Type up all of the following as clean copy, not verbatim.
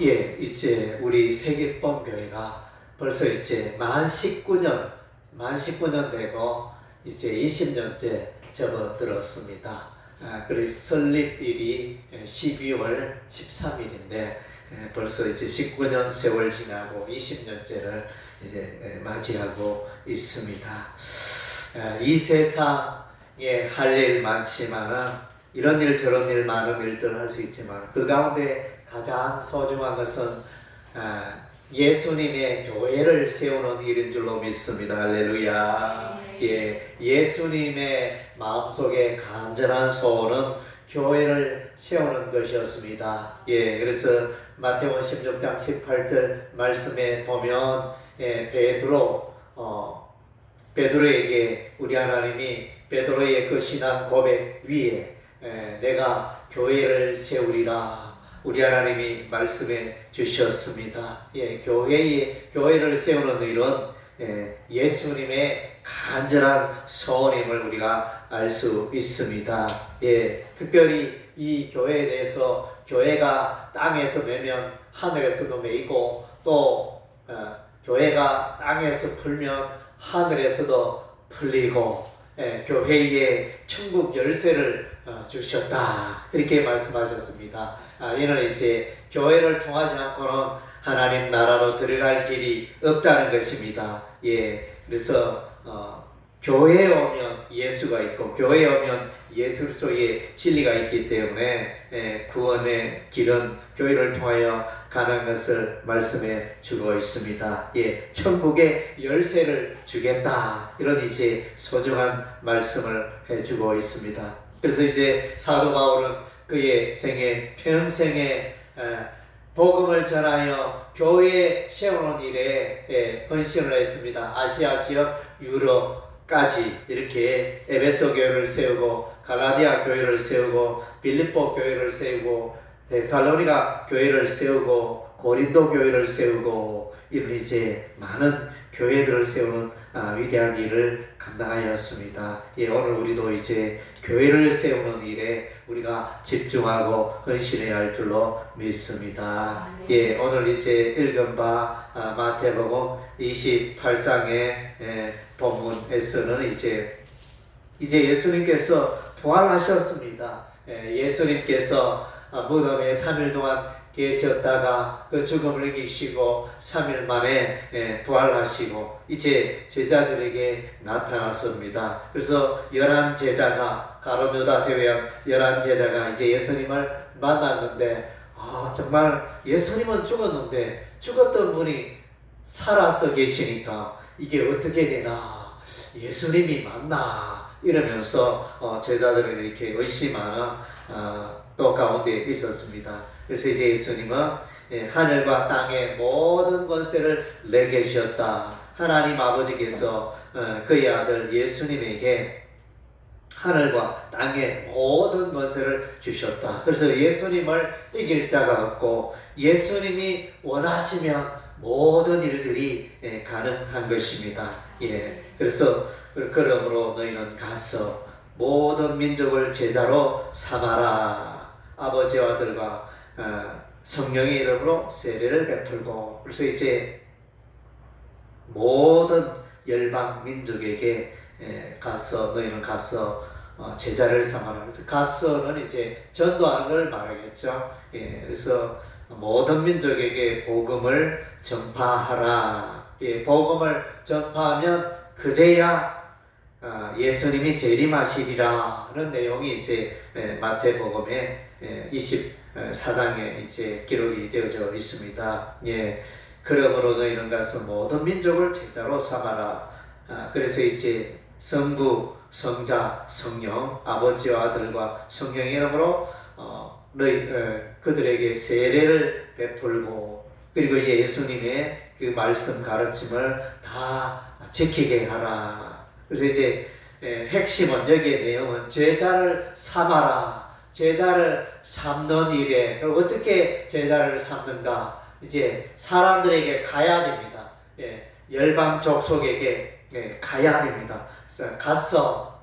예, 이제 우리 세계본 교회가 벌써 이제 만 19년 되고 이제 20년째 접어들었습니다. 그래서 설립일이 12월 13일인데 벌써 이제 19년 세월 지나고 20년째를 이제 맞이하고 있습니다. 이 세상에 할 일 많지만은 이런 일 저런 일 많은 일들을 할 수 있지만 그 가운데 가장 소중한 것은 예수님의 교회를 세우는 일인 줄로 믿습니다. 할렐루야. 예, 예수님의 마음속에 간절한 소원은 교회를 세우는 것이었습니다. 예, 그래서 마태복음 16장 18절 말씀에 보면 베드로에게 우리 하나님이 베드로의 그 신앙 고백 위에 내가 교회를 세우리라 우리 하나님이 말씀해 주셨습니다. 예, 교회를 세우는 일은 예수님의 간절한 소원임을 우리가 알 수 있습니다. 예, 특별히 이 교회에 대해서 교회가 땅에서 매면 하늘에서도 매이고 또 교회가 땅에서 풀면 하늘에서도 풀리고 교회에 천국 열쇠를 주셨다 이렇게 말씀하셨습니다. 이는 이제 교회를 통하지 않고는 하나님 나라로 들어갈 길이 없다는 것입니다. 예, 그래서 교회에 오면 예수가 있고 교회에 오면 예수 그리스도의 진리가 있기 때문에 구원의 길은 교회를 통하여 가는 것을 말씀해 주고 있습니다. 예, 천국의 열쇠를 주겠다 이런 이제 소중한 말씀을 해주고 있습니다. 그래서 이제 사도 바울은 그의 생애 평생에 복음을 전하여 교회 세우는 일에 헌신을 했습니다. 아시아 지역 유럽까지 이렇게 에베소 교회를 세우고 갈라디아 교회를 세우고 빌립보 교회를 세우고 데살로니가 교회를 세우고 고린도 교회를 세우고 이런 이제 많은 교회들을 세우는 위대한 일을 감당하였습니다. 예, 오늘 우리도 이제 교회를 세우는 일에 우리가 집중하고 헌신해야 할 줄로 믿습니다. 예, 오늘 이제 읽은 바 마태복음 28장의 본문에서는 이제 예수님께서 부활하셨습니다. 예수님께서 무덤에 3일 동안 계셨다가 그 죽음을 이기시고 3일 만에 부활하시고 이제 제자들에게 나타났습니다. 그래서 11제자가 가룟 유다 제외한 11제자가 이제 예수님을 만났는데 정말 예수님은 죽었는데 죽었던 분이 살아서 계시니까 이게 어떻게 되나 예수님이 맞나 이러면서 제자들을 이렇게 의심하는 또 가운데 있었습니다. 그래서 이제 예수님은 하늘과 땅의 모든 권세를 내게 주셨다. 하나님 아버지께서 그의 아들 예수님에게 하늘과 땅의 모든 권세를 주셨다. 그래서 예수님을 이길 자가 없고 예수님이 원하시면 모든 일들이 가능한 것입니다. 예, 그래서 그러므로 너희는 가서 모든 민족을 제자로 삼아라. 아버지와 아들과 성령의 이름으로 세례를 베풀고 그래서 이제 모든 열방 민족에게 너희는 가서 제자를 삼아라. 가서는 이제 전도하는 걸 말하겠죠. 예, 그래서 모든 민족에게 복음을 전파하라. 예, 복음을 전파하면 그제야 예수님이 재림하시리라는 내용이 이제 마태복음의 24장에 이제 기록이 되어져 있습니다. 예, 그러므로 너희는 가서 모든 민족을 제자로 삼아라. 그래서 이제 성부, 성자, 성령, 아버지와 아들과 성령의 이름으로 그들에게 세례를 베풀고 그리고 이제 예수님의 그 말씀 가르침을 다 지키게 하라. 그래서 이제 핵심은 여기의 내용은 제자를 삼아라. 제자를 삼는 일에 어떻게 제자를 삼는가? 이제 사람들에게 가야 됩니다. 열방 족속에게 가야 됩니다. 가서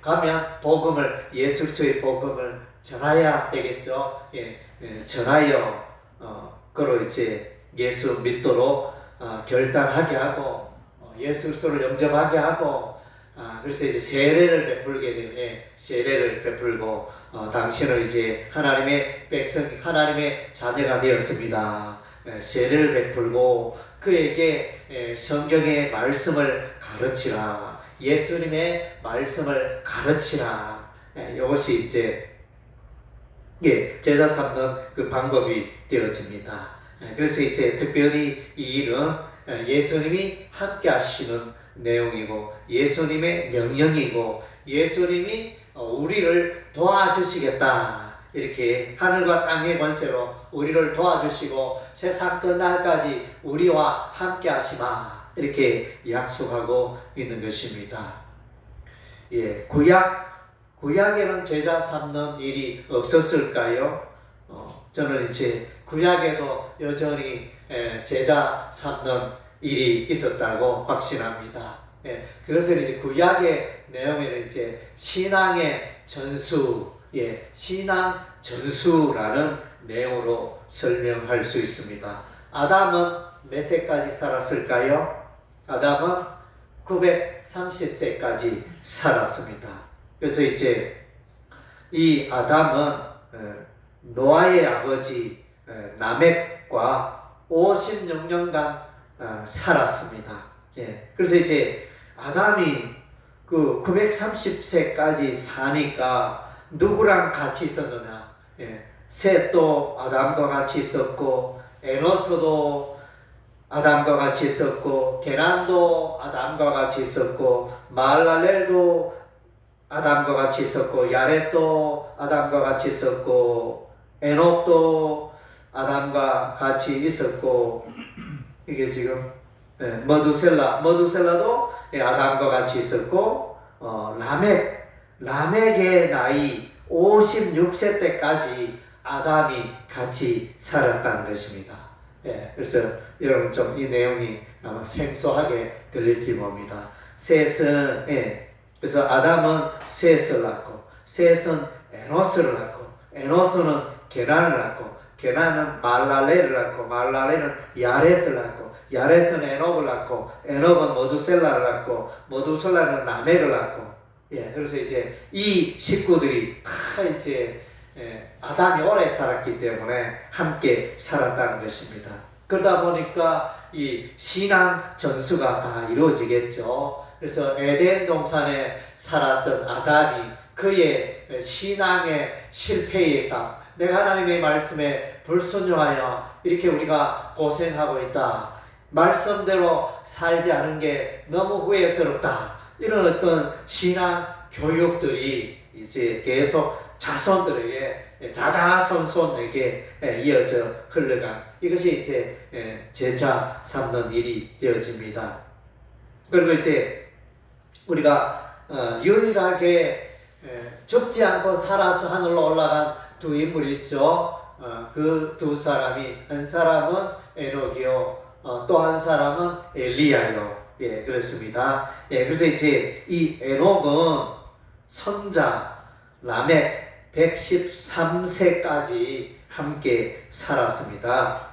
가면 복음을 예수 그리스도의 복음을 전하여야 되겠죠. 전하여 그로 이제 예수 믿도록 결단하게 하고 예수 그리스도를 영접하게 하고 그래서 이제 세례를 베풀게 되면 세례를 베풀고 당신은 이제 하나님의 백성, 하나님의 자녀가 되었습니다. 세례를 베풀고 그에게 성경의 말씀을 가르치라. 예수님의 말씀을 가르치라. 이것이 이제 제자 삼는 그 방법이 되어집니다. 그래서 이제 특별히 이 일은 예수님이 함께 하시는 내용이고 예수님의 명령이고 예수님이 우리를 도와주시겠다. 이렇게 하늘과 땅의 권세로 우리를 도와주시고 세상 끝날까지 우리와 함께 하시마. 이렇게 약속하고 있는 것입니다. 구약에는 제자 삼는 일이 없었을까요? 저는 이제 구약에도 여전히 제자 삼는 일이 있었다고 확신합니다. 그것을 이제 구약의 내용에는 이제 신앙의 전수, 신앙 전수라는 내용으로 설명할 수 있습니다. 아담은 몇 세까지 살았을까요? 아담은 930세까지 살았습니다. 그래서 이제 이 아담은 노아의 아버지 라멕과 56년간 살았습니다. 그래서 이제 아담이 그 930세까지 사니까 누구랑 같이 있었느냐? 셋도 아담과 같이 있었고 에노스도 아담과 같이 있었고 게란도 아담과 같이 있었고 마할랄렐도 아담과 같이 있었고 야렛도 아담과 같이 있었고 에녹도 아담과 같이 있었고 이게 지금 머두셀라도 아담과 같이 있었고 라멕의 나이 56세 때까지 아담이 같이 살았다는 것입니다. 그래서 여러분 좀 이 내용이 생소하게 들릴지 봅니다. 셋은 그래서 아담은 셋을 낳고 셋은 에노스를 낳고 에노스는 게란을 낳고 게란은 말랄레를 낳고 말랄레는 야렛을 낳고 야렛은 에녹을 낳고 에녹은 머두셀라를 낳고 머두셀라는 라멕을 낳고 그래서 이제 이 식구들이 다 이제 아담이 오래 살았기 때문에 함께 살았다는 것입니다. 그러다 보니까 이 신앙 전수가 다 이루어지겠죠. 그래서 에덴 동산에 살았던 아담이 그의 신앙의 실패의 삶, 내가 하나님의 말씀에 불순종하여 이렇게 우리가 고생하고 있다. 말씀대로 살지 않은 게 너무 후회스럽다. 이런 어떤 신앙 교육들이 이제 계속 자손들에게 자자손손에게 이어져 흘러간 이것이 이제 제자 삼는 일이 되어집니다. 그리고 이제 우리가 유일하게 죽지 않고 살아서 하늘로 올라간 두 인물이 있죠. 그 두 사람이 한 사람은 에녹이요, 또 한 사람은 엘리야요. 그렇습니다. 그래서 이제 이 에녹은 선자 라멕 113세까지 함께 살았습니다.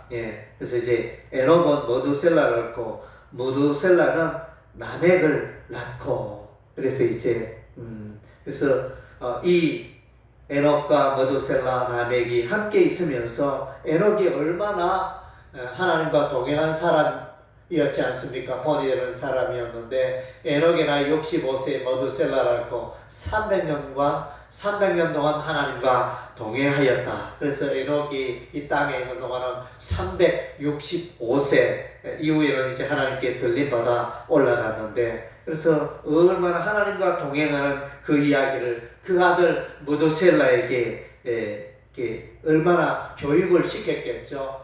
그래서 이제 에녹은 머두셀라를 낳고 머두셀라는 라멕을 낳고 그래서 이제 그래서 이 에녹과 머두셀라 라멕이 함께 있으면서 에녹이 얼마나 하나님과 동행한 사람이었지 않습니까? 본이 되는 사람이었는데 에녹의 나이 65세에 머두셀라라고 300년 동안 하나님과 동행하였다. 그래서 에녹이 이 땅에 있는 동안은 365세 이후에는 이제 하나님께 들림받아 올라갔는데 그래서 얼마나 하나님과 동행하는 그 이야기를 그 아들 머두셀라에게 얼마나 교육을 시켰겠죠.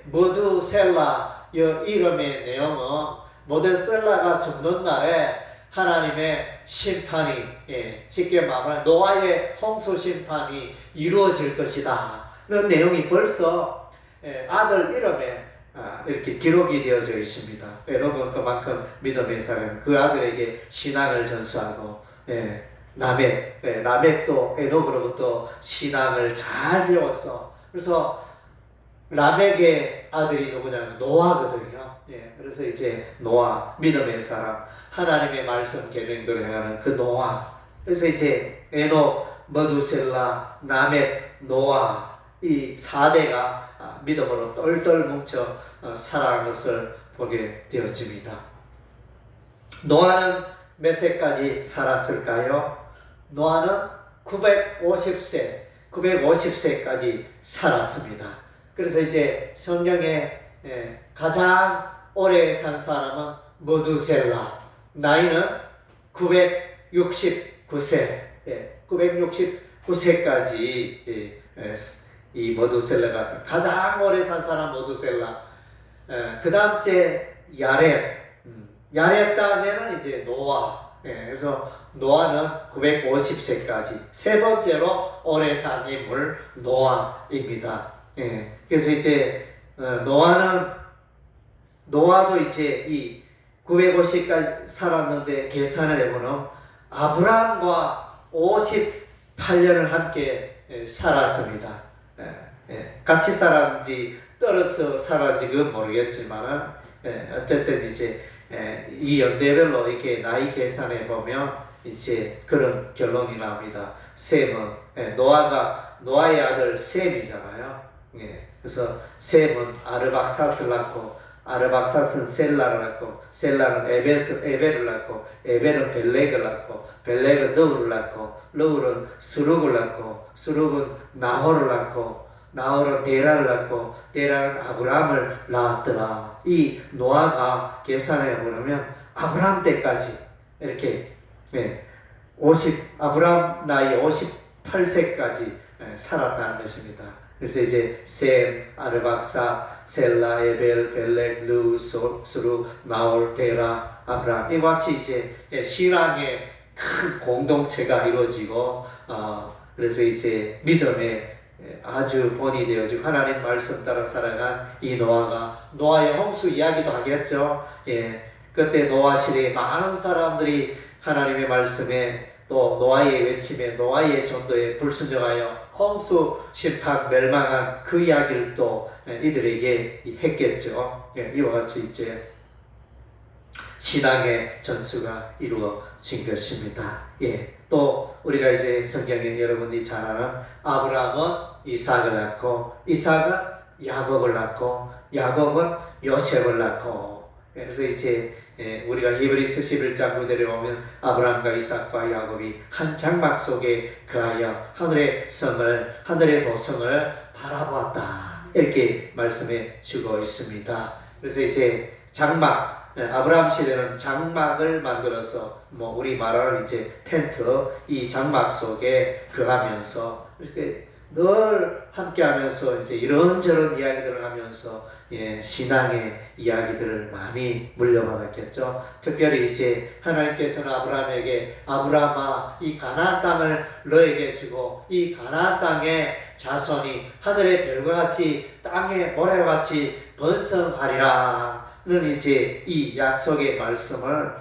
머두셀라 이름의 내용은 머두셀라가 죽는 날에 하나님의 심판이 쉽게 말하면 노아의 홍수 심판이 이루어질 것이다. 그런 내용이 벌써 아들 이름에 이렇게 기록이 되어져 있습니다. 에녹은 그만큼 믿음의 사람, 그 아들에게 신앙을 전수하고 라멕도 에녹으로부터 신앙을 잘 배웠어. 그래서 라멕의 아들이 누구냐면 노아거든요. 예, 그래서 이제 노아, 믿음의 사람, 하나님의 말씀 계명대로 행하는 그 노아. 그래서 이제 에녹, 머두셀라, 라멕, 노아 이 4대가 믿음으로 똘똘 뭉쳐 살아가는 것을 보게 되어집니다. 노아는 몇 세까지 살았을까요? 노아는 950세까지 살았습니다. 그래서 이제 성경에 가장 오래 산 사람은 머두셀라. 나이는 969세. 969세까지 이 머두셀라가 가장 오래 산 사람 머두셀라. 그 다음째 야렛. 야렛 다음에는 이제 노아. 그래서 노아는 950세까지 세 번째로 오래 산 인물 노아입니다. 그래서 이제 노아도 이제 이 950까지 살았는데 계산을 해보면 아브라함과 58년을 함께 살았습니다. 같이 살았는지 떨어져 살았는지 그건 모르겠지만 어쨌든 이제 이 연대별로 이렇게 나이 계산해 보면 이제 그런 결론이 나옵니다. 셈은 노아의 아들 셈이잖아요. 그래서 셈은 아르박삿을 낳고 아르박삿은 셀라를 낳고 셀라는 에벨을 낳고 에벨은 벨렉을 낳고 벨렉은 너울을 낳고 너울은 수룩을 낳고 수룩은 나홀을 낳고 나홀은 데라를 낳고 데라는 아브라함을 낳았더라. 이 노아가 계산해 보면 아브라함 때까지 이렇게 아브라함 나이 58세까지 살았다는 것입니다. 그래서 이제 셈, 아르박사, 셀라, 에벨, 벨렉, 루, 수루, 나홀, 데라, 아브라함 이와 같이 이제 신앙의 큰 공동체가 이루어지고 그래서 이제 믿음의 아주 본이 되어지고 하나님 말씀 따라 살아간 이 노아의 홍수 이야기도 하겠죠. 그때 노아 시대에 많은 사람들이 하나님의 말씀에 또 노아의 외침에 노아의 전도에 불순종하여 홍수 심판 멸망한 그 이야기를 또 이들에게 했겠죠. 이와 같이 이제 신앙의 전수가 이루어진 것입니다. 또 우리가 이제 성경에 여러분이 잘 아는 아브라함은 이삭을 낳고 이삭은 야곱을 낳고 야곱은 요셉을 낳고 그래서 이제 우리가 히브리서 11장 9절에 보면 아브라함과 이삭과 야곱이 한 장막 속에 거하여 하늘의 도성을 바라보았다 이렇게 말씀해 주고 있습니다. 그래서 이제 장막 아브라함 시대는 장막을 만들어서 우리 말하는 이제 텐트 이 장막 속에 거하면서 이렇게 늘 함께하면서 이제 이런저런 이야기들을 하면서 신앙의 이야기들을 많이 물려받았겠죠. 특별히 이제 하나님께서는 아브라함에게 아브라함아 이 가나안 땅을 너에게 주고 이 가나안 땅의 자손이 하늘의 별과 같이 땅의 모래와 같이 번성하리라. 는 이제 이 약속의 말씀을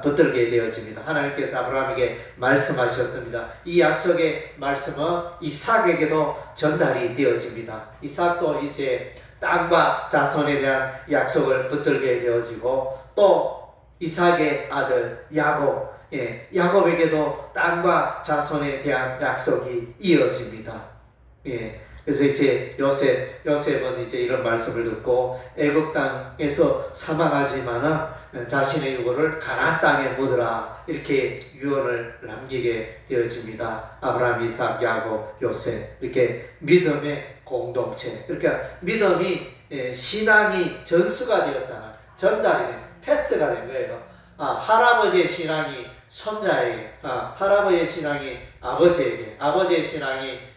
붙들게 되어집니다. 하나님께서 아브라함에게 말씀하셨습니다. 이 약속의 말씀은 이삭에게도 전달이 되어집니다. 이삭도 이제 땅과 자손에 대한 약속을 붙들게 되어지고 또 이삭의 아들 야곱에게도 땅과 자손에 대한 약속이 이어집니다. 그래서 이제 요셉은 이제 이런 말씀을 듣고 애굽 땅에서 사망하지만은 자신의 유고를 가나안 땅에 묻으라 이렇게 유언을 남기게 되어집니다. 아브라함, 이삭, 야곱, 요셉 이렇게 믿음의 공동체. 그러니까 믿음이 신앙이 전수가 되었다는 전달이 된 패스가 된 거예요. 할아버지의 신앙이 손자에게, 할아버지의 신앙이 아버지에게, 아버지의 신앙이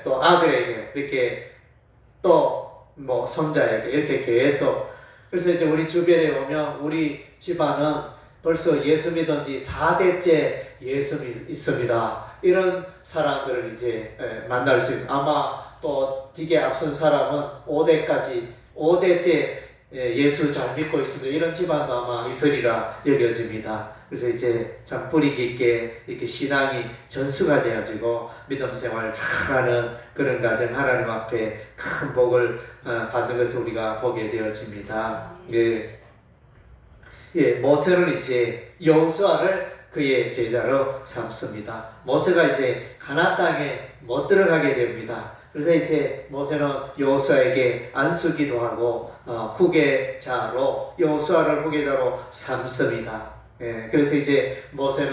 또 아들에게 이렇게 또 손자에게 이렇게 계속. 그래서 이제 우리 주변에 보면 우리 집안은 벌써 예수 믿은 지 4대째 예수 있습니다. 이런 사람들을 이제 만날 수 있는, 아마 또 뒤에 앞선 사람은 5대째 예수 잘 믿고 있습니다. 이런 집안도 아마 있으리라 여겨집니다. 그래서 이제 참 뿌리 깊게 이렇게 신앙이 전수가 되어지고 믿음 생활을 잘하는 그런 가정 하나님 앞에 큰 복을 받는 것을 우리가 보게 되어집니다. 모세는 이제 여호수아를 그의 제자로 삼습니다. 모세가 이제 가나안 땅에 못 들어가게 됩니다. 그래서 이제 모세는 여호수아에게 안수기도 하고 후계자로 여호수아를 후계자로 삼습니다. 그래서 이제 모세는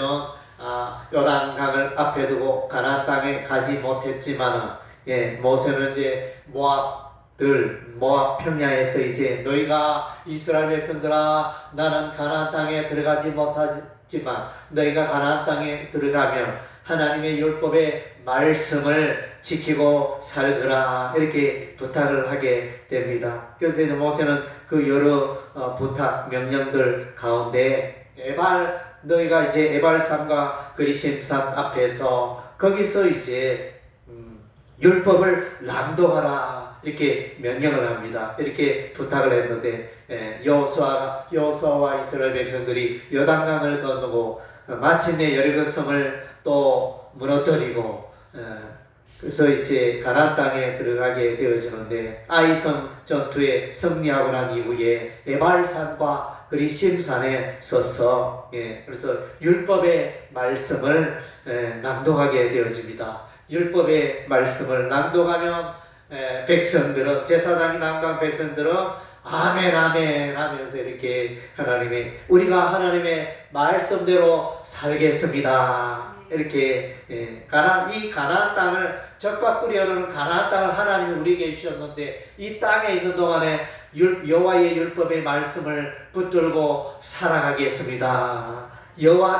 요단강을 앞에 두고 가나안 땅에 가지 못했지만은 모세는 이제 모압 평야에서 이제 너희가 이스라엘 백성들아 나는 가나안 땅에 들어가지 못하지만 너희가 가나안 땅에 들어가면 하나님의 율법의 말씀을 지키고 살거라 이렇게 부탁을 하게 됩니다. 그래서 이제 모세는 그 여러 부탁 명령들 가운데 너희가 이제 에발산과 그리심산 앞에서 거기서 이제 율법을 낭독하라 이렇게 명령을 합니다. 이렇게 부탁을 했는데 여호수아와 이스라엘 백성들이 요단강을 건너고 마침내 여리고성을 또 무너뜨리고 그래서 이제 가나안 땅에 들어가게 되어지는데 아이성 전투에 승리하고 난 이후에 에발산과 그리심산에 서서 그래서 율법의 말씀을 낭독하게 되어집니다. 율법의 말씀을 낭독하면 백성들은 제사장이 낭독한 백성들은 아멘 아멘 하면서 이렇게 우리가 하나님의 말씀대로 살겠습니다. 이렇게 가나안 땅을 젖과 꿀이 흐르는 가나안 땅을 하나님이 우리에게 주셨는데 이 땅에 있는 동안에 여호와의 율법의 말씀을 붙들고 살아가겠습니다. 여호와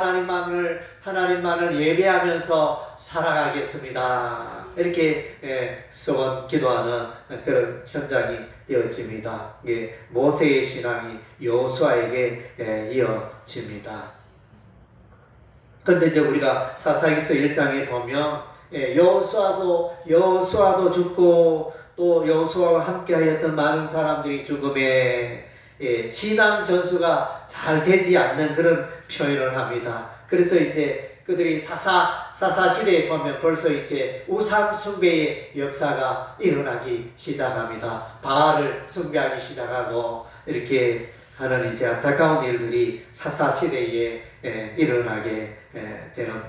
하나님만을 예배하면서 살아가겠습니다. 이렇게 소원 기도하는 그런 현장이 되어집니다. 모세의 신앙이 여호수아에게 이어집니다. 그런데 이제 우리가 사사기서 1장에 보면 여호수아도 죽고 또 여호수아와 함께하였던 많은 사람들이 죽음에 신앙 전수가 잘 되지 않는 그런 표현을 합니다. 그래서 이제 그들이 사사 시대에 보면 벌써 이제 우상 숭배의 역사가 일어나기 시작합니다. 바알을 숭배하기 시작하고 이렇게 하는 이제 안타까운 일들이 사사 시대에 일어나게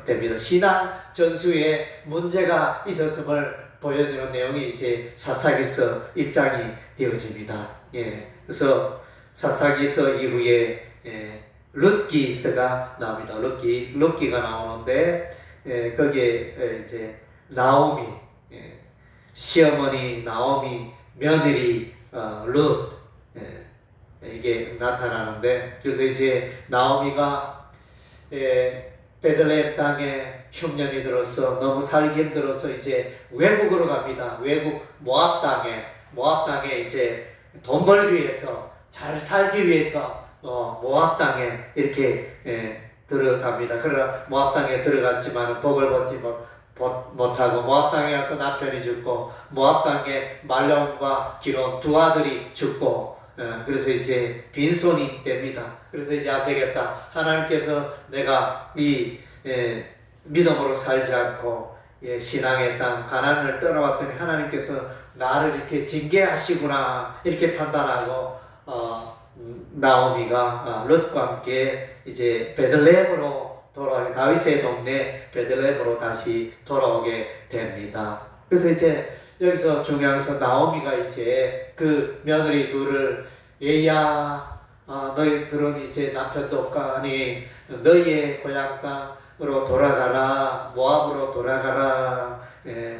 됩니다. 신앙 전수에 문제가 있었음을 보여주는 내용이 이제 사사기서 1장이 되어집니다. 그래서 사사기서 이후에 룻기서가 나옵니다. 룻기가 나오는데 거기에 이제 나오미, 시어머니 나오미, 며느리 룻 이게 나타나는데 그래서 이제 나오미가 베들레헴 땅에 흉년이 들어서 너무 살기 힘들어서 이제 외국으로 갑니다. 모압 땅에 이제 돈 벌기 위해서 잘 살기 위해서 모압 땅에 이렇게 들어갑니다. 그러나 모압 땅에 들어갔지만 복을 받지 못하고 모압 땅에 가서 남편이 죽고 모압 땅에 말론과 기론 두 아들이 죽고 그래서 이제 빈손이 됩니다. 그래서 이제 안 되겠다. 하나님께서 내가 이 믿음으로 살지 않고 신앙의 땅 가나안을 떠나왔더니 하나님께서 나를 이렇게 징계하시구나 이렇게 판단하고 나오미가 롯과 함께 이제 베들레헴으로 다윗의 동네 베들레헴으로 다시 돌아오게 됩니다. 그래서 이제 여기서 중요한 것은 나오미가 이제 그 며느리 둘을 얘야 너희들은 이제 남편도 없가니 너희의 고향 땅으로 돌아가라 모압으로 돌아가라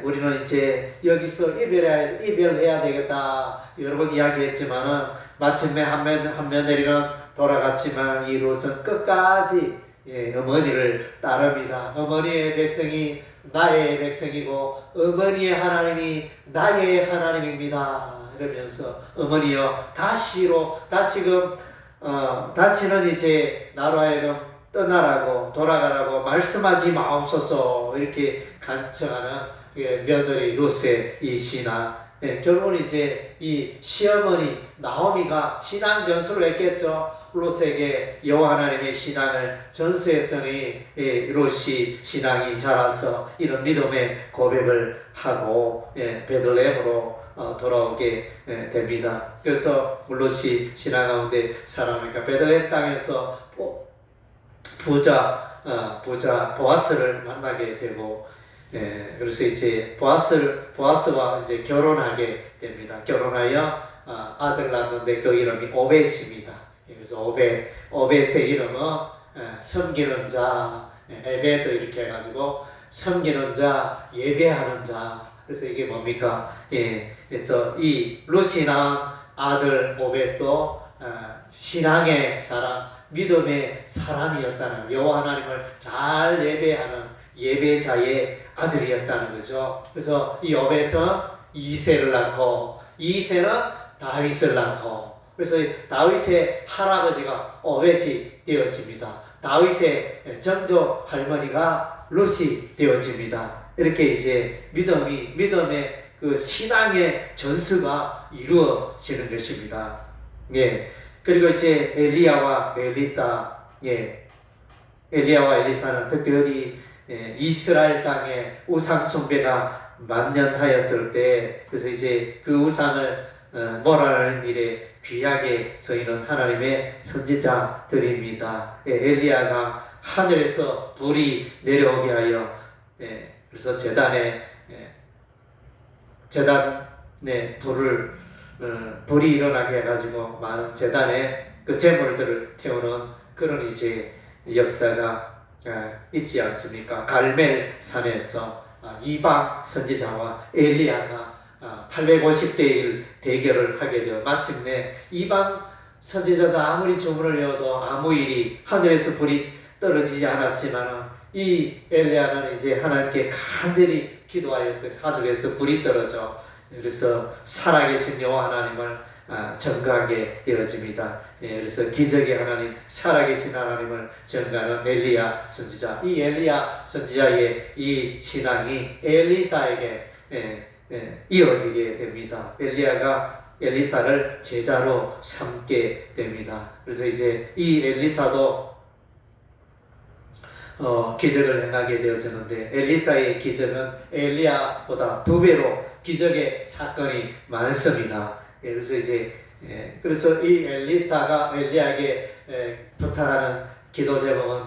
우리는 이제 여기서 이별해야 되겠다 여러 번 이야기했지만은 마침내 한 며느리는 돌아갔지만 이 롯은 끝까지 어머니를 따릅니다. 어머니의 백성이 나의 백성이고 어머니의 하나님이 나의 하나님입니다. 이러면서 어머니여 다시는 이제 나로 하여금 떠나라고 돌아가라고 말씀하지 마옵소서 이렇게 간청하는 며느리 롯의 이 신앙 결국은 이제 이 시어머니 나오미가 신앙 전수를 했겠죠. 롯에게 여호와 하나님의 신앙을 전수했더니 롯이 신앙이 자라서 이런 믿음의 고백을 하고 베들레헴으로 돌아오게 됩니다. 그래서 롯이 신앙 가운데 살아오니까 베들레헴 땅에서 부자 보아스를 만나게 되고, 그래서 이제 보아스와 이제 결혼하게 됩니다. 결혼하여 아들 낳는데 그 이름이 오벳입니다. 그래서 오벳의 이름은 섬기는 자, 에베드 이렇게 해가지고 섬기는 자, 예배하는 자. 그래서 이게 뭡니까? 그래서 이 롯이 낳은 아들 오벳도 신앙의 사람, 믿음의 사람이었다는, 여호와 하나님을 잘 예배하는 예배자의 아들이었다는 거죠. 그래서 이 오벳은 이새를 낳고, 이새는 다윗을 낳고, 그래서 다윗의 할아버지가 오벳이 되어집니다. 다윗의 정조 할머니가 롯이 되어집니다. 이렇게 이제 믿음의 그 신앙의 전수가 이루어지는 것입니다. 그리고 이제 엘리야와 엘리사, 엘리야와 엘리사는 특별히 이스라엘 땅에 우상 숭배가 만연하였을 때, 그래서 이제 그 우상을 몰아내는 일에 귀하게 서이는 하나님의 선지자들입니다. 엘리야가 하늘에서 불이 내려오게 하여, 그래서 재단에 불이 일어나게 해가지고 많은 재단에 그 제물들을 태우는 그런 이제 역사가 있지 않습니까? 갈멜 산에서 이방 선지자와 엘리야가 850대 1 대결을 하게 되어 마침내 이방 선지자도 아무리 주문을 외워도 아무 일이, 하늘에서 불이 떨어지지 않았지만 이 엘리야는 이제 하나님께 간절히 기도하였더니 하늘에서 불이 떨어져, 그래서 살아계신 여호와 하나님을 전가하게 되어집니다. 그래서 기적의 하나님, 살아계신 하나님을 전가하는 엘리야 선지자, 이 엘리야 선지자의 이 신앙이 엘리사에게 이어지게 됩니다. 엘리야가 엘리사를 제자로 삼게 됩니다. 그래서 이제 이 엘리사도 기적을 행하게 되어졌는데, 엘리사의 기적은 엘리야보다 2배로 기적의 사건이 많습니다. 그래서 이제 그래서 이 엘리사가 엘리야에게 부탁하는 기도 제목은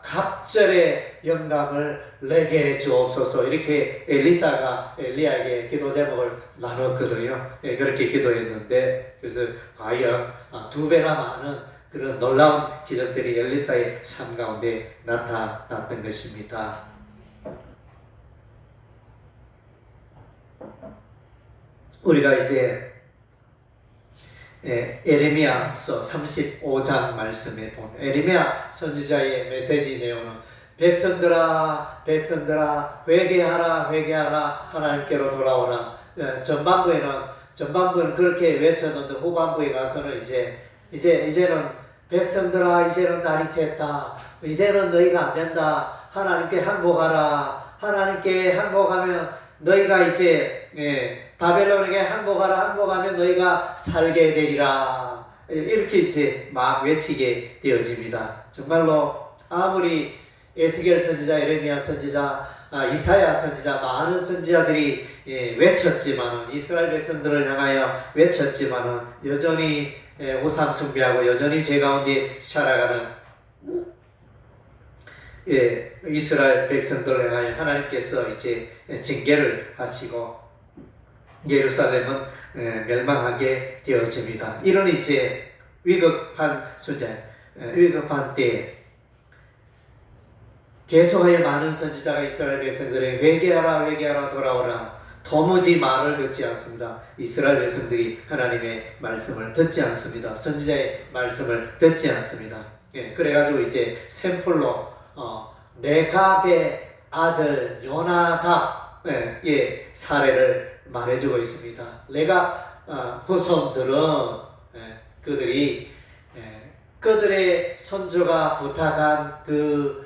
갑절의 영감을 내게 주옵소서, 이렇게 엘리사가 엘리야에게 기도 제목을 나눴거든요. 그렇게 기도했는데, 그래서 과연 2배나 많은 그런 놀라운 기적들이 엘리사의 삶 가운데 나타났던 것입니다. 우리가 이제 에레미야서 35장 말씀에 보면 에레미야 선지자의 메시지 내용은 백성들아 회개하라 하나님께로 돌아오라. 전반부에는 그렇게 외쳤는데 후반부에 가서는 이제는 백성들아, 이제는 날이 샜다. 이제는 너희가 안 된다. 하나님께 항복하라. 하나님께 항복하면 너희가 이제 바벨론에게 항복하면 너희가 살게 되리라. 이렇게 이제 막 외치게 되어집니다. 정말로 아무리 에스겔 선지자, 에레미야 선지자, 이사야 선지자, 많은 선지자들이 외쳤지만은, 이스라엘 백성들을 향하여 외쳤지만은 여전히 우상 숭배하고 여전히 죄 가운데 살아가는 이스라엘 백성들을 향하여 하나님께서 이제 징계를 하시고 예루살렘은 멸망하게 되어집니다. 이런 이제 위급한 때에 계속하여 많은 선지자가 이스라엘 백성들에게 회개하라 돌아오라, 도무지 말을 듣지 않습니다. 이스라엘 백성들이 하나님의 말씀을 듣지 않습니다. 선지자의 말씀을 듣지 않습니다. 그래가지고 이제 샘플로 레갑의 아들 요나답의 사례를 말해주고 있습니다. 레갑 후손들은 그들의 선조가 부탁한 그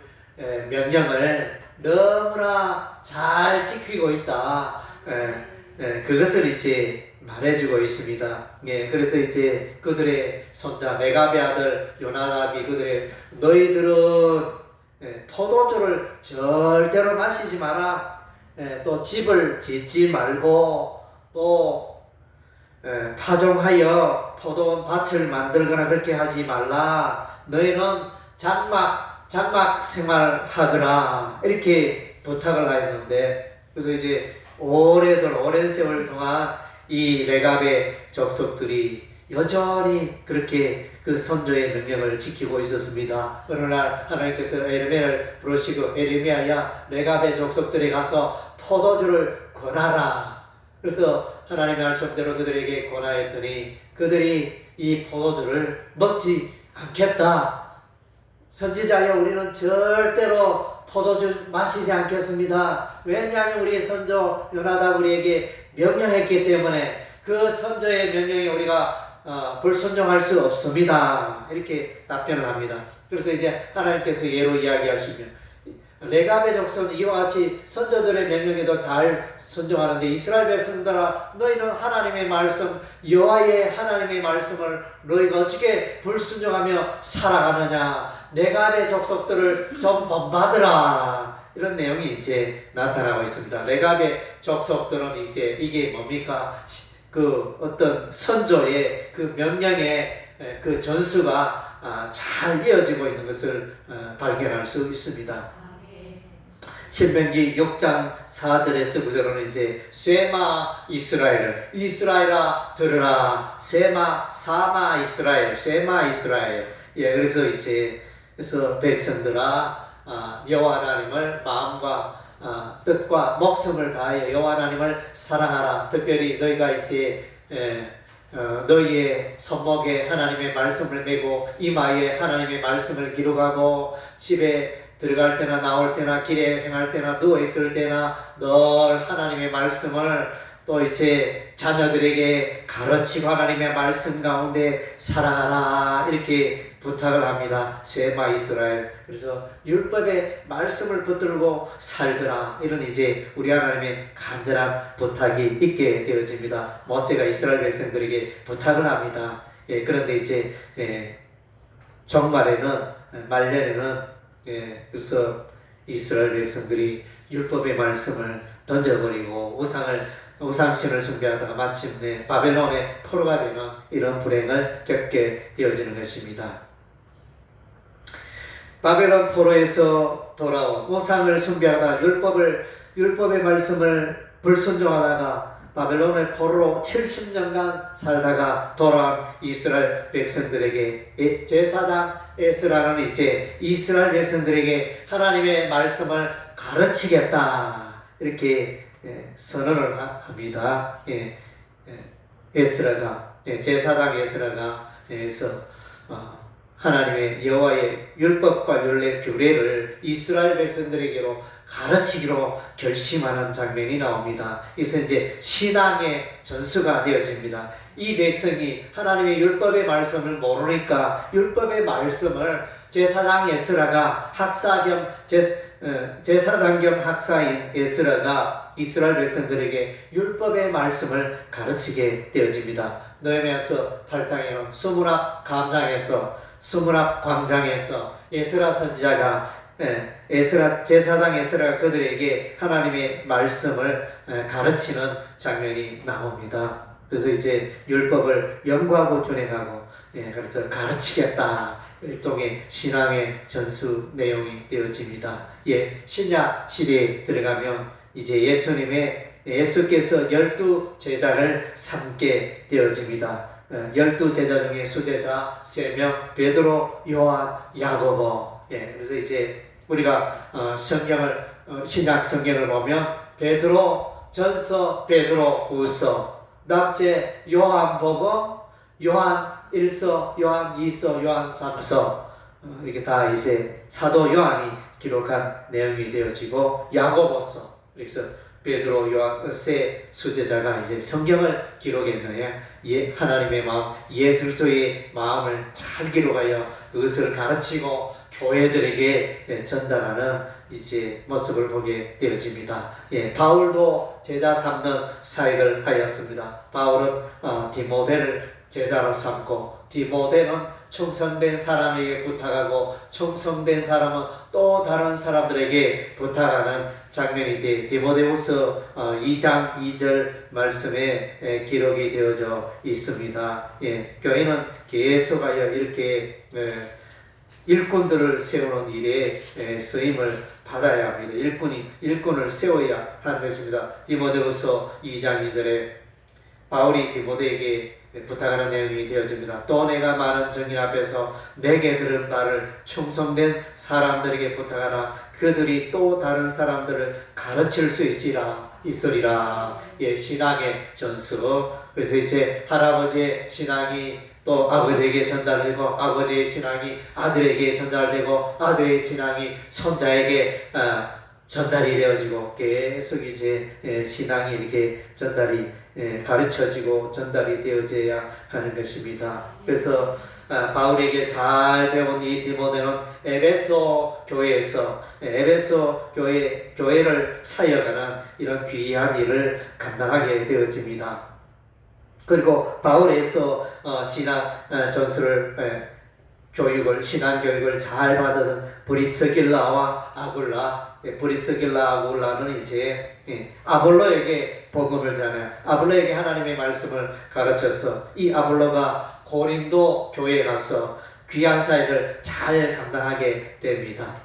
명령을 너무나 잘 지키고 있다. 그것을 이제 말해주고 있습니다. 예, 그래서 이제 그들의 손자 레갑의 아들 요나답이 그들의 너희들은 포도주를 절대로 마시지 마라. 또 집을 짓지 말고 또 파종하여 포도원 밭을 만들거나 그렇게 하지 말라. 너희는 장막 생활하거라. 이렇게 부탁을 하였는데, 그래서 이제 오랜 세월 동안 이 레갑의 족속들이 여전히 그렇게 그 선조의 명령을 지키고 있었습니다. 어느 날 하나님께서 에레미야를 부르시고 에레미야야 레갑의 족속들에 가서 포도주를 권하라. 그래서 하나님의 말씀대로 그들에게 권하였더니 그들이 이 포도주를 먹지 않겠다. 선지자여 우리는 절대로 포도주 마시지 않겠습니다. 왜냐하면 우리의 선조 요나답 우리에게 명령했기 때문에 그 선조의 명령에 우리가 불순종할 수 없습니다. 이렇게 답변을 합니다. 그래서 이제 하나님께서 예로 이야기하시며 레갑의 족속은 이와 같이 선조들의 명령에도 잘 순종하는데 이스라엘 백성들아 너희는 하나님의 말씀 여호와의 하나님의 말씀을 너희가 어떻게 불순종하며 살아가느냐. 레갑의 족속들을 좀 본받으라. 이런 내용이 이제 나타나고 있습니다. 레갑의 족속들은 이제 이게 뭡니까? 그 어떤 선조의 그 명령의 그 전수가 잘 이어지고 있는 것을 발견할 수 있습니다. 신명기 6장 4절에서 9절은 이제 쇠마 이스라엘아 들으라. 쇠마 사마 이스라엘 쇠마 이스라엘. 예, 그래서 이제 백성들아 여호와 하나님을 마음과 뜻과 목숨을 다하여 여호와 하나님을 사랑하라. 특별히 너희가 이제 너희의 손목에 하나님의 말씀을 메고 이마에 하나님의 말씀을 기록하고 집에 들어갈 때나 나올 때나 길에 행할 때나 누워 있을 때나 늘 하나님의 말씀을 또 이제 자녀들에게 가르치고 하나님의 말씀 가운데 살아가라. 이렇게 부탁을 합니다. 쇠마 이스라엘. 그래서 율법의 말씀을 붙들고 살거라. 이런 이제 우리 하나님의 간절한 부탁이 있게 되어집니다. 모세가 이스라엘 백성들에게 부탁을 합니다. 예, 그런데 이제 말년에는 그래서 이스라엘 백성들이 율법의 말씀을 던져버리고 우상신을 숭배하다가 마침내 바벨론의 포로가 되는 이런 불행을 겪게 되어지는 것입니다. 바벨론 포로에서 돌아온 우상을 숭배하다가 율법의 말씀을 불순종하다가 바벨론의 포로로 70년간 살다가 돌아온 이스라엘 백성들에게 제사장 에스라는 이제 이스라엘 백성들에게 하나님의 말씀을 가르치겠다. 이렇게 선언을 합니다. 에스라가 제사장 에스라가 하나님의 여호와의 율법과 규례를 이스라엘 백성들에게로 가르치기로 결심하는 장면이 나옵니다. 이것은 이제 신앙의 전수가 되어집니다. 이 백성이 하나님의 율법의 말씀을 모르니까 율법의 말씀을 제사장 에스라가 제사장 겸 학사인 에스라가 이스라엘 백성들에게 율법의 말씀을 가르치게 되어집니다. 느헤미야서 8장에는 수문 앞 광장에서 에스라 선지자가 제사장 에스라가 그들에게 하나님의 말씀을 가르치는 장면이 나옵니다. 그래서 이제 율법을 연구하고 준행하고 그래서 가르치겠다. 일종의 신앙의 전수 내용이 되어집니다. 신약 시대에 들어가면 이제 예수께서 12 제자를 삼게 되어집니다. 12 제자 중에 수제자 3명 베드로, 요한, 야고보. 그래서 이제 우리가 신약 성경을 보면 베드로 전서, 베드로 후서, 그다음째 요한복음, 요한 1서, 요한 2서, 요한 3서. 이게 다 이제 사도 요한이 기록한 내용이 되어지고 야고보서. 그래서 베드로, 요한 세 수제자가 이제 성경을 기록했느냐 하나님의 마음, 예수 그리스도의 마음을 잘 기록하여 그것을 가르치고 교회들에게 전달하는 이제 모습을 보게 되어집니다. 바울도 제자 삼는 사역을 하였습니다. 바울은 디모데를 제자로 삼고, 디모데는 충성된 사람에게 부탁하고, 충성된 사람은 또 다른 사람들에게 부탁하는 장면이 디모데후서 2장 2절 말씀에 기록이 되어져 있습니다. 교회는 계속하여 이렇게 일꾼들을 세우는 일에 쓰임을 받아야 합니다. 일꾼을 세워야 하는 것입니다. 디모데후서 2장 2절에 바울이 디모데에게 부탁하는 내용이 되어집니다. 또 내가 많은 증인 앞에서 내게 들은 바를 충성된 사람들에게 부탁하라. 그들이 또 다른 사람들을 가르칠 수 있으리라. 신앙의 전수. 그래서 이제 할아버지의 신앙이 또 아버지에게 전달되고, 아버지의 신앙이 아들에게 전달되고, 아들의 신앙이 손자에게 전달이 되어지고, 계속 이제 신앙이 이렇게 전달이 가르쳐지고 전달이 되어져야 하는 것입니다. 그래서 바울에게 잘 배운 이 디모데는 에베소 교회에서 에베소 교회를 사역하는 이런 귀한 일을 감당하게 되어집니다. 그리고 바울에서 신앙 전수를 신앙 교육을 잘 받은 브리스길라와 아굴라, 브리스길라 아굴라는 이제 아볼로에게 복음을 전해, 아볼로에게 하나님의 말씀을 가르쳐서 이 아볼로가 고린도 교회에 가서 귀한 사역을 잘 감당하게 됩니다.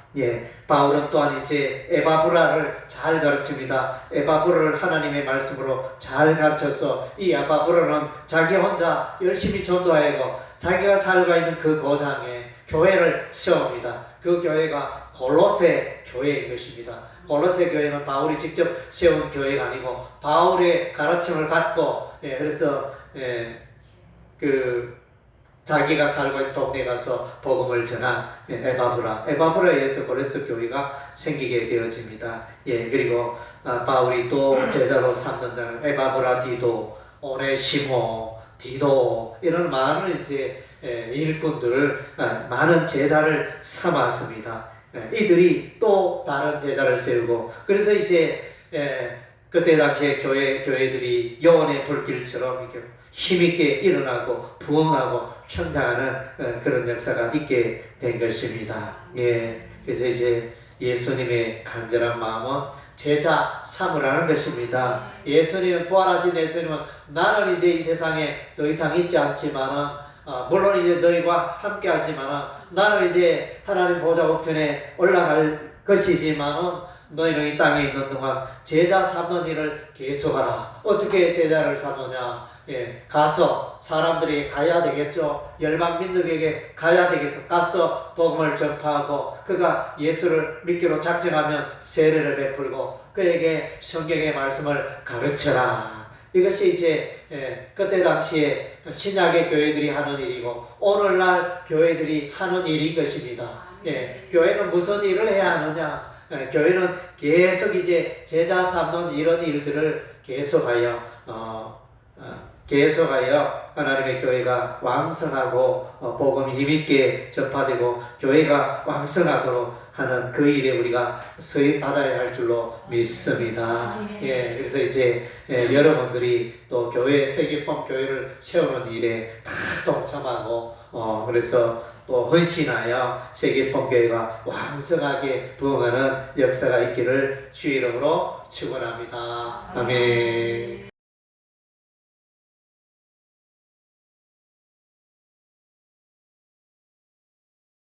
바울은 또한 이제 에바브라를 잘 가르칩니다. 에바브라를 하나님의 말씀으로 잘 가르쳐서 이 에바브라는 자기 혼자 열심히 전도하고 자기가 살고 있는 그 고장에 교회를 세웁니다. 그 교회가 골로새 교회인 것입니다. 골로새 교회는 바울이 직접 세운 교회가 아니고 바울의 가르침을 받고 그래서 자기가 살고 있는 동네에 가서 복음을 전한 에바브라에 의해서 골로새 교회가 생기게 되어집니다. 그리고 바울이 또 제자로 삼는다는 에바브라, 디도, 오네시모, 디도 이런 많은 이제 일꾼들을 많은 제자를 삼았습니다. 이들이 또 다른 제자를 세우고, 그래서 이제 그때 당시에 교회들이 영혼의 불길처럼 이렇게 힘있게 일어나고 부흥하고 성장하는 그런 역사가 있게 된 것입니다. 그래서 이제 예수님의 간절한 마음은 제자 삼으라는 것입니다. 예수님은, 부활하신 예수님은 나는 이제 이 세상에 더 이상 있지 않지만은 물론 이제 너희와 함께 하지만은 나는 이제 하나님 보좌 우편에 올라갈 것이지만은 너희는 이 땅에 있는 동안 제자 삼는 일을 계속하라. 어떻게 제자를 삼느냐? 가서 사람들이 가야 되겠죠. 열방 민족에게 가야 되겠죠. 가서 복음을 전파하고 그가 예수를 믿기로 작정하면 세례를 베풀고 그에게 성경의 말씀을 가르쳐라. 이것이 이제 그때 당시에 신약의 교회들이 하는 일이고 오늘날 교회들이 하는 일인 것입니다. 교회는 무슨 일을 해야 하느냐? 교회는 계속 이제 제자 삼는 이런 일들을 계속하여 하나님의 교회가 왕성하고 복음이 힘있게 전파되고 교회가 왕성하도록 하는 그 일에 우리가 수임 받아야 할 줄로 믿습니다. 그래서 이제 여러분들이 또 교회 세계법 교회를 세우는 일에 다 동참하고 그래서 또 헌신하여 세계법 교회가 왕성하게 부흥하는 역사가 있기를 주의 이름으로 축원합니다. 아멘.